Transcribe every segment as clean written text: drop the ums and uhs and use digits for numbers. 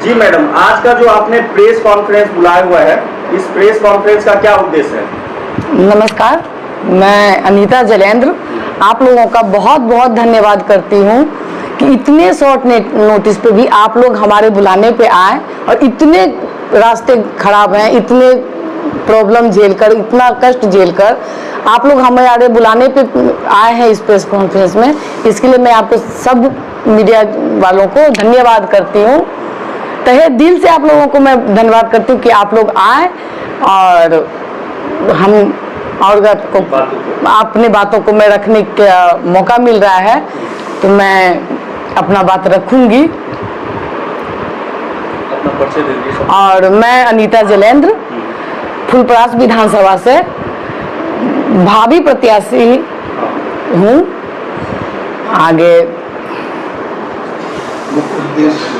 जी madam, आज का जो आपने प्रेस कॉन्फ्रेंस बुलाया हुआ है, इस प्रेस कॉन्फ्रेंस का क्या उद्देश्य है? नमस्कार, मैं अनीता जलेंद्र आप लोगों का बहुत बहुत धन्यवाद करती हूँ कि इतने शॉर्ट नोटिस पे भी आप लोग हमारे बुलाने पे आए और इतने रास्ते खराब हैं, इतने प्रॉब्लम झेलकर, इतना कष्ट झेलकर आप लोग हमारे बुलाने पे आए हैं इस प्रेस कॉन्फ्रेंस में। इसके लिए मैं आपको सब मीडिया वालों को धन्यवाद करती हूँ। तहे दिल से आप लोगों को मैं धन्यवाद करती हूँ कि आप लोग आए और हम और आपको अपनी बातों को मैं रखने का मौका मिल रहा है तो मैं अपना बात रखूंगी। अपना परिचय दे दीजिए। और मैं अनीता जलेंद्र फुलपरास विधानसभा से भावी प्रत्याशी हूँ। आगे मुख्य उद्देश्य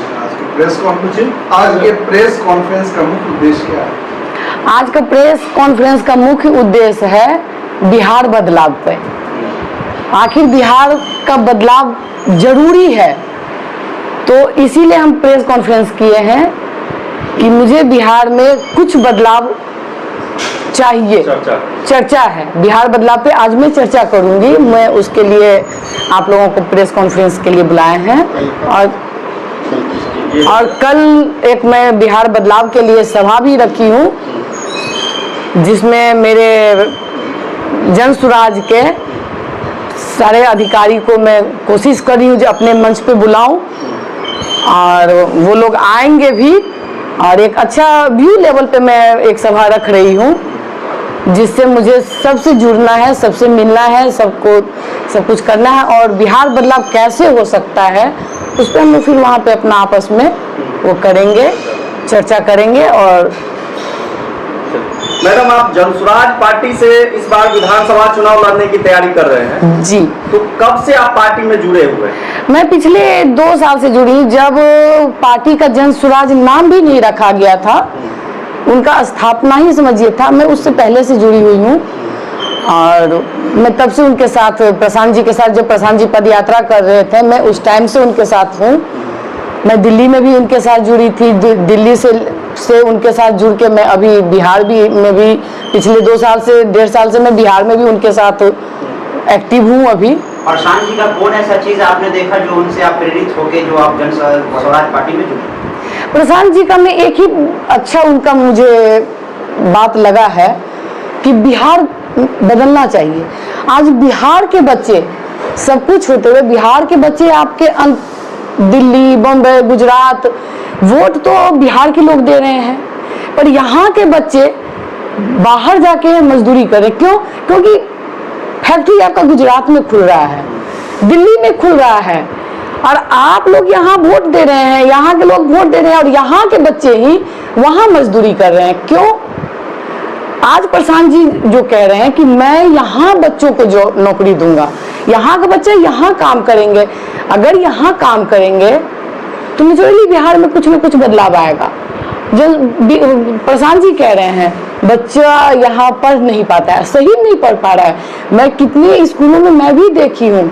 आज के प्रेस कॉन्फ्रेंस का मुख्य उद्देश्य क्या है? आज का प्रेस कॉन्फ्रेंस का मुख्य उद्देश्य है बिहार बदलाव पे। आखिर बिहार का बदलाव जरूरी है, तो इसीलिए हम प्रेस कॉन्फ्रेंस किए हैं कि मुझे बिहार में कुछ बदलाव चाहिए। चर्चा है बिहार बदलाव पे, आज मैं चर्चा करूंगी। मैं उसके लिए आप लोगों को प्रेस कॉन्फ्रेंस के लिए बुलाए हैं और कल एक मैं बिहार बदलाव के लिए सभा भी रखी हूँ जिसमें मेरे जन सुराज के सारे अधिकारी को मैं कोशिश कर रही हूँ जो अपने मंच पे बुलाऊं और वो लोग आएंगे भी। और एक अच्छा व्यू लेवल पे मैं एक सभा रख रही हूँ जिससे मुझे सबसे जुड़ना है, सबसे मिलना है, सबको सब कुछ करना है और बिहार बदलाव कैसे हो सकता है उस पर हम फिर वहाँ पे अपना आपस में वो करेंगे, चर्चा करेंगे। और मैडम, आप जनसुराज पार्टी से इस बार विधानसभा चुनाव लड़ने की तैयारी कर रहे हैं जी, तो कब से आप पार्टी में जुड़े हुए हैं? मैं पिछले 2 साल से जुड़ी हूँ। जब पार्टी का जनसुराज नाम भी नहीं रखा गया था, उनका स्थापना ही समझिए था, मैं उससे पहले से जुड़ी हुई हूँ। और मैं तब से उनके साथ, प्रशांत जी के साथ, जब प्रशांत जी पद यात्रा कर रहे थे, मैं उस टाइम से उनके साथ हूँ। मैं दिल्ली में भी उनके साथ जुड़ी थी, दिल्ली से उनके साथ जुड़ के मैं अभी बिहार में भी पिछले 2 साल से 1.5 साल से मैं बिहार में भी उनके साथ एक्टिव हूँ अभी। प्रशांत जी का कौन ऐसा चीज आपने देखा जो उनसे आप प्रेरित होके जो आप जन स्वराज पार्टी में जुड़े? प्रशांत जी का मैं एक ही अच्छा उनका मुझे बात लगा है कि बिहार बदलना चाहिए। आज बिहार के बच्चे सब कुछ होते हुए बिहार के बच्चे आपके दिल्ली, बम्बई, गुजरात वोट तो बिहार के लोग दे रहे हैं, पर यहाँ के बच्चे बाहर जाके मजदूरी कर रहे हैं। क्यों? क्योंकि फैक्ट्री आपका गुजरात में खुल रहा है, दिल्ली में खुल रहा है और आप लोग यहाँ वोट दे रहे हैं, यहाँ के लोग वोट दे रहे हैं और यहाँ के बच्चे ही वहाँ मजदूरी कर रहे हैं। क्यों? आज प्रशांत जी जो कह रहे हैं कि मैं यहाँ बच्चों को जो नौकरी दूंगा, यहाँ के बच्चे यहाँ काम करेंगे, अगर यहाँ काम करेंगे तो नेचुरली बिहार में कुछ न कुछ बदलाव आएगा। जो प्रशांत जी कह रहे हैं बच्चा यहाँ पढ़ नहीं पाता है, सही नहीं पढ़ पा रहा है। मैं कितने स्कूलों में मैं भी देखी हूँ,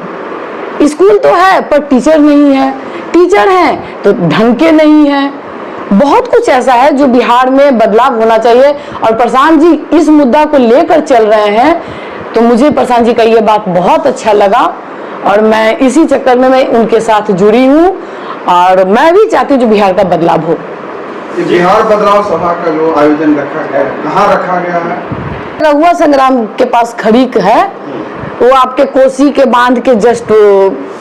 स्कूल तो है पर टीचर नहीं है, टीचर हैं तो ढंग के नहीं है। बहुत कुछ ऐसा है जो बिहार में बदलाव होना चाहिए और प्रशांत जी इस मुद्दा को लेकर चल रहे हैं। तो मुझे प्रशांत जी का ये बात बहुत अच्छा लगा और मैं इसी चक्कर में मैं उनके साथ जुड़ी हूँ और मैं भी चाहती हूँ जो बिहार का बदलाव हो। बिहार बदलाव सभा का जो आयोजन रखा गया है, कहाँ रखा गया है? रहुआ संग्राम के पास खरीक है, वो आपके कोसी के बांध के जस्ट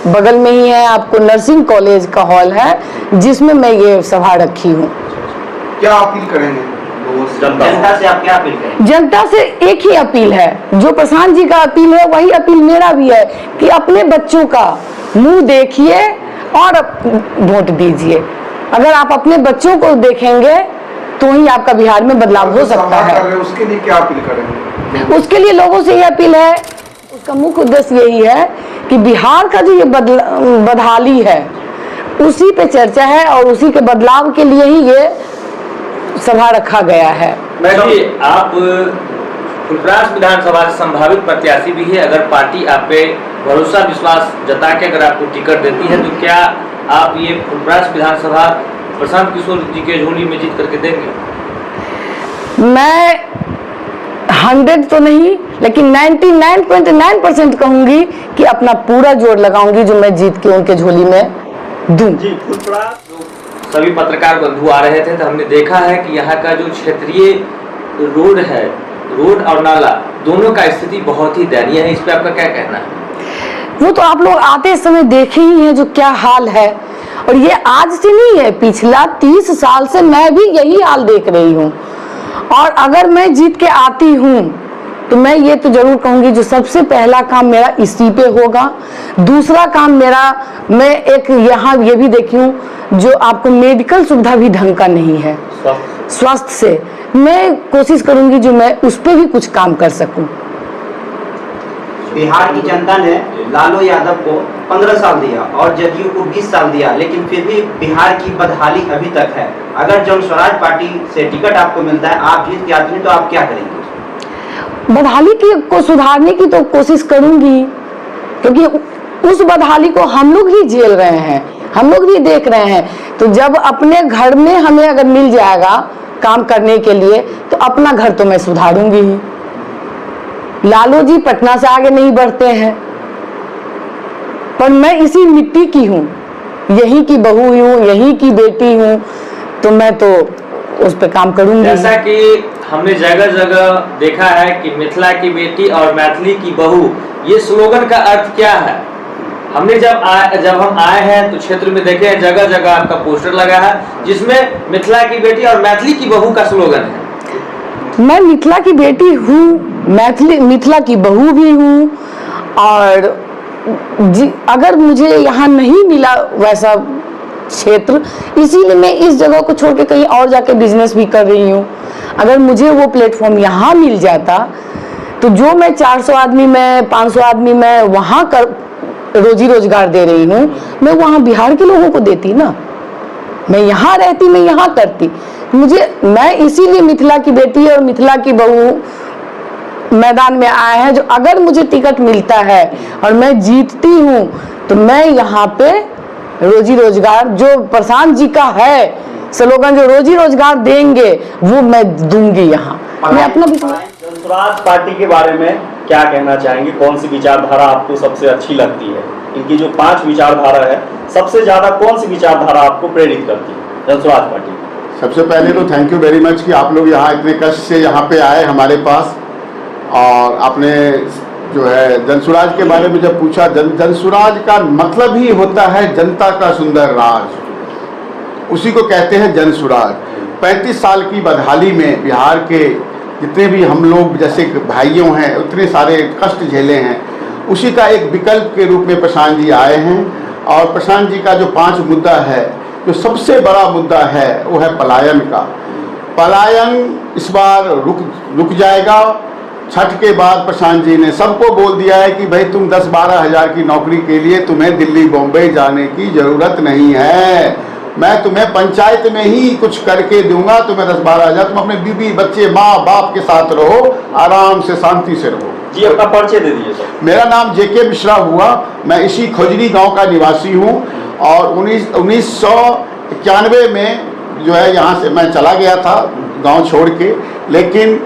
बगल में ही है। आपको नर्सिंग कॉलेज का हॉल है जिसमें मैं ये सभा रखी हूँ। क्या अपील करेंगे जनता से? आप क्या अपील करेंगे? जनता से एक ही अपील है, जो प्रशांत जी का अपील है वही अपील मेरा भी है कि अपने बच्चों का मुंह देखिए और वोट दीजिए। अगर आप अपने बच्चों को देखेंगे तो ही आपका बिहार में बदलाव हो सकता है। उसके लिए क्या अपील करेंगे? उसके लिए लोगों से ये अपील है, उसका मुख्य उद्देश्य यही है कि बिहार का जो ये बदहाली है उसी पे चर्चा है और उसी के बदलाव के लिए ही ये सभा रखा गया है। मैडम, आप फुलपरास विधानसभा से संभावित प्रत्याशी भी है। अगर पार्टी आप पे भरोसा विश्वास जता के अगर आपको टिकट देती है तो क्या आप ये फुलपरास विधानसभा प्रशांत किशोर जी के झोली में जीत करके देंगे? मैं 100 तो नहीं, लेकिन 99.9% कहूंगी कि अपना पूरा जोर लगाऊंगी जो मैं जीत के उनके झोली में दूं। जी फुलपरास सभी पत्रकार बंधु आ रहे थे तो हमने देखा है कि यहाँ का जो क्षेत्रीय रोड है, रोड और नाला दोनों का स्थिति बहुत ही दयनीय है। इस पे आपका क्या कहना है? वो तो आप लोग आते समय देखे ही हैं जो क्या हाल है, और ये आज से नहीं है, पिछला 30 साल से मैं भी यही हाल देख रही हूँ। और अगर मैं जीत के आती हूँ तो मैं ये तो जरूर कहूंगी जो सबसे पहला काम मेरा इसी पे होगा। दूसरा काम मेरा, मैं एक यहाँ ये भी देखी हूँ जो आपको मेडिकल सुविधा भी ढंग का नहीं है, स्वास्थ्य से मैं कोशिश करूंगी जो मैं उस पर भी कुछ काम कर सकूं। बिहार की जनता ने लालू यादव को 15 साल दिया और जदयू को 20 साल दिया, लेकिन फिर भी बिहार की बदहाली अभी तक है। अगर जन स्वराज पार्टी से टिकट आपको मिलता है, आप जीत के आती हैं, तो आप क्या करेंगे? बदहाली को सुधारने की तो कोशिश करूंगी, क्योंकि उस बदहाली को हम लोग ही झेल रहे हैं, हम लोग भी देख रहे हैं। तो जब अपने घर में हमें अगर मिल जाएगा काम करने के लिए तो अपना घर तो मैं सुधारूंगी ही। लालू जी पटना से आगे नहीं बढ़ते हैं, पर मैं इसी मिट्टी की हूँ, यही की बहू हूँ, यही की बेटी हूँ, तो मैं तो उस पे काम करूंगी। जैसा कि हमने जगह जगह देखा है कि मिथिला की बेटी और मैथिली की बहू, ये स्लोगन का अर्थ क्या है? हमने जब हम आए हैं तो क्षेत्र में देखे हैं जगह जगह आपका पोस्टर लगा है जिसमें मिथिला की बेटी और मैथिली की बहू का स्लोगन है। मैं मिथिला की बेटी हूँ, मिथिला की बहू भी हूँ, और अगर मुझे यहाँ नहीं मिला वैसा क्षेत्र, इसीलिए मैं इस जगह को छोड़ के कहीं और जाके बिजनेस भी कर रही हूँ। अगर मुझे वो प्लेटफॉर्म यहाँ मिल जाता तो जो मैं 400 आदमी में 500 आदमी में वहाँ कर रोजी रोजगार दे रही हूँ, मैं वहाँ बिहार के लोगों को देती ना। मैं यहाँ रहती, मैं यहाँ करती। मैं इसीलिए मिथिला की बेटी और मिथिला की बहू मैदान में आए हैं, जो अगर मुझे टिकट मिलता है और मैं जीतती हूँ तो मैं यहाँ पे रोजी रोजगार जो प्रशांत जी का है स्लोगन, जो रोजी रोजगार देंगे वो मैं दूंगी। यहाँ मैं अपना जनस्वराज पार्टी के बारे में क्या कहना चाहेंगे? कौन सी विचारधारा आपको सबसे अच्छी लगती है? इनकी जो 5 विचारधारा है, सबसे ज्यादा कौन सी विचारधारा आपको प्रेरित करती है जनस्वराज पार्टी? सबसे पहले तो थैंक यू वेरी मच कि आप लोग यहाँ इतने कष्ट से यहाँ पे आए हमारे पास, और आपने जो है जनसुराज के बारे में जब पूछा, जनसुराज का मतलब ही होता है जनता का सुंदर राज, उसी को कहते हैं जनसुराज। 35 साल की बदहाली में बिहार के जितने भी हम लोग जैसे भाइयों हैं उतने सारे कष्ट झेले हैं, उसी का एक विकल्प के रूप में प्रशांत जी आए हैं। और प्रशांत जी का जो 5 मुद्दा है, जो सबसे बड़ा मुद्दा है वो है पलायन का। पलायन इस बार रुक जाएगा। छठ के बाद प्रशांत जी ने सबको बोल दिया है कि भाई तुम 10-12 हज़ार की नौकरी के लिए तुम्हें दिल्ली बॉम्बे जाने की ज़रूरत नहीं है, मैं तुम्हें पंचायत में ही कुछ करके दूंगा, तुम्हें 10-12 हज़ार, तुम अपने बीबी बच्चे माँ बाप के साथ रहो, आराम से शांति से रहो। जी अपना परिचय दे दीजिए सर। मेरा नाम जेके मिश्रा हुआ, मैं इसी खोजरी गांव का निवासी हूं, और 1991 में जो है यहाँ से मैं चला गया था गांव छोड़ के, लेकिन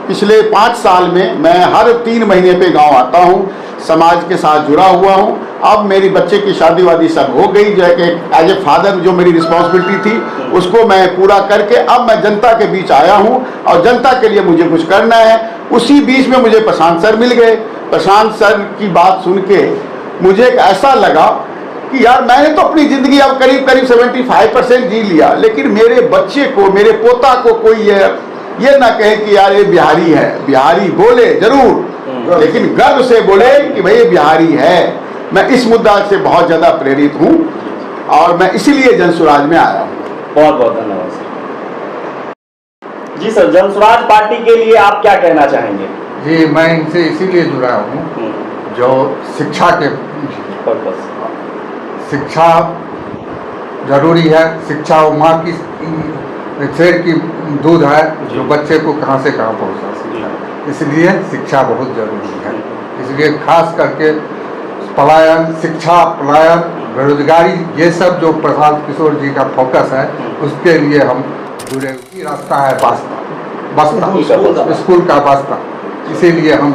पिछले 5 साल में मैं हर 3 महीने पे गांव आता हूं, समाज के साथ जुड़ा हुआ हूं। अब मेरी बच्चे की शादी वादी सब हो गई, जो है कि एज ए फादर जो मेरी रिस्पॉन्सिबिलिटी थी उसको मैं पूरा करके अब मैं जनता के बीच आया हूं, और जनता के लिए मुझे कुछ करना है। उसी बीच में मुझे प्रशांत सर मिल गए। प्रशांत सर की बात सुन के मुझे ऐसा लगा कि यार मैंने तो अपनी ज़िंदगी अब करीब 75% जी लिया, लेकिन मेरे बच्चे को, मेरे पोता को कोई ये ना कहे कि यार ये बिहारी है। बिहारी बोले जरूर, लेकिन गर्व से बोले कि भाई ये बिहारी है। मैं इस मुद्दा से बहुत ज़्यादा प्रेरित हूँ, और मैं इसीलिए जनसुराज में आया हूँ। बहुत बहुत धन्यवाद सर। जी सर, जनसुराज पार्टी के लिए आप क्या कहना चाहेंगे? जी मैं इनसे इसीलिए जुड़ा हूँ जो शिक्षा के पर्पस, शिक्षा जरूरी है। शिक्षा वो माँ की शेर की दूध है जो बच्चे को कहाँ से कहाँ पहुँचा सकता है, इसलिए शिक्षा बहुत जरूरी है। इसलिए खास करके पलायन, शिक्षा पलायन बेरोजगारी, ये सब जो प्रशांत किशोर जी का फोकस है, उसके लिए हम जुड़े। रास्ता है बस्ता, स्कूल का स्कूल का बस्ता, इसीलिए हम